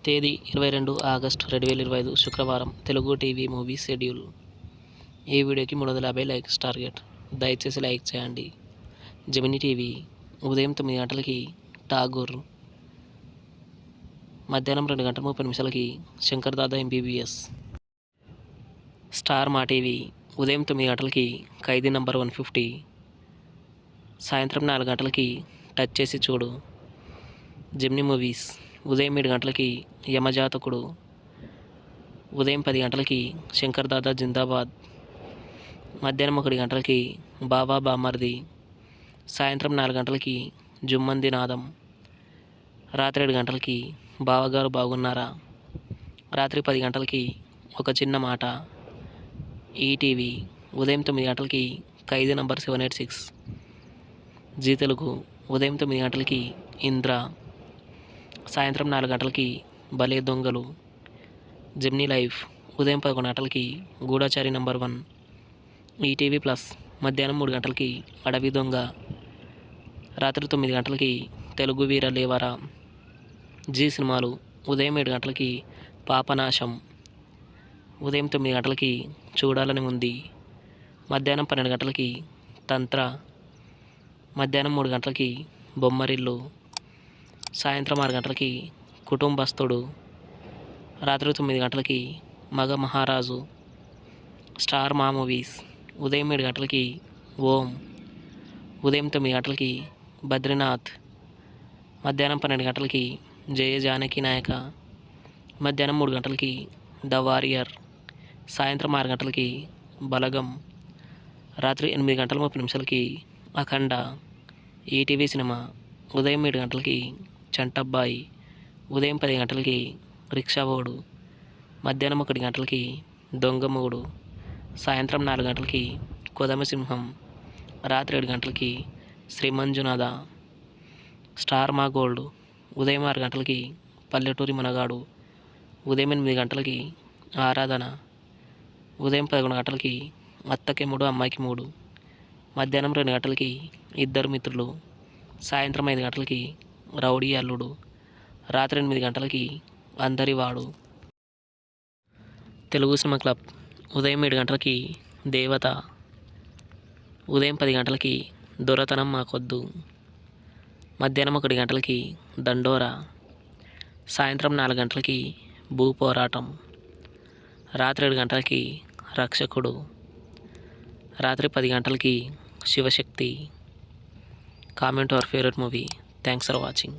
తేదీ 22 ఆగస్టు 2025 శుక్రవారం. Telugu TV movie schedule. ఈ వీడియోకి 350 లైక్స్ టార్గెట్. దయచేసి లైక్ చేయండి. జెమినీ టీవీ ఉదయం 9 గంటలకి ఠాగూర్, మధ్యాహ్నం 2 గంటల 30 నిమిషాలకి శంకర్ దాదా ఎంబీబీఎస్. స్టార్ మా టీవీ ఉదయం 9 గంటలకి ఖైదీ నంబర్ 150, సాయంత్రం 4 గంటలకి టచ్ చేసి చూడు. జెమినీ మూవీస్ ఉదయం 7 గంటలకి యమజాతకుడు, ఉదయం 10 గంటలకి శంకర్ దాదా జిందాబాద్, మధ్యాహ్నం 1 గంటలకి బాబా బామర్ది, సాయంత్రం 4 గంటలకి జుమ్మంది నాదం, రాత్రి 7 గంటలకి బావగారు బాగున్నారా, రాత్రి 10 గంటలకి ఒక చిన్న మాట. ఈటీవీ ఉదయం 9 గంటలకి ఖైదీ నంబర్ 786. జీ తెలుగు ఉదయం 9 గంటలకి ఇంద్ర, సాయంత్రం 4 గంటలకి భలే దొంగలు. జెమినీ లైఫ్ ఉదయం 11 గంటలకి గూఢచారి నంబర్ 1. ఈటీవీ ప్లస్ మధ్యాహ్నం 3 గంటలకి అడవి దొంగ, రాత్రి 9 గంటలకి తెలుగు వీర లేవరా. జీ సినిమాలు ఉదయం 7 గంటలకి పాపనాశం, ఉదయం 9 గంటలకి చూడాలని ఉంది, మధ్యాహ్నం 12 గంటలకి తంత్ర, మధ్యాహ్నం 3 గంటలకి బొమ్మరిల్లు, సాయంత్రం 6 గంటలకి కుటుంబస్తుడు, రాత్రి 9 గంటలకి మగ మహారాజు. స్టార్ మా మూవీస్ ఉదయం 7 గంటలకి ఓం, ఉదయం 9 గంటలకి బద్రీనాథ్, మధ్యాహ్నం 12 గంటలకి జయ జానకి నాయక, మధ్యాహ్నం 3 గంటలకి ద వారియర్, సాయంత్రం 6 గంటలకి బలగం, రాత్రి 8 గంటల 30 నిమిషాలకి అఖండ. ఈటీవీ సినిమా ఉదయం 7 గంటలకి చంటబ్బాయి, ఉదయం 10 గంటలకి రిక్షావోడు, మధ్యాహ్నం 1 గంటలకి దొంగమూడు, సాయంత్రం 4 గంటలకి కొదమసింహం, రాత్రి 7 గంటలకి శ్రీమంజునాథ. స్టార్ మా గోల్డ్ ఉదయం 6 గంటలకి పల్లెటూరి మనగాడు, ఉదయం 8 గంటలకి ఆరాధన, ఉదయం 11 గంటలకి అత్తకెమ్ముడు అమ్మాయికి మూడు, మధ్యాహ్నం 2 గంటలకి ఇద్దరు మిత్రులు, సాయంత్రం 5 గంటలకి రౌడీ అల్లుడు, రాత్రి 8 గంటలకి అందరివాడు. తెలుగు సినిమా క్లబ్ ఉదయం 7 గంటలకి దేవత, ఉదయం 10 గంటలకి దొరతనం మాకొద్దు, మధ్యాహ్నం 1 గంటలకి దండోరా, సాయంత్రం 4 గంటలకి భూ పోరాటం, రాత్రి 7 గంటలకి రక్షకుడు, రాత్రి 10 గంటలకి Shivashakti. Comment our favorite movie. Thanks for watching.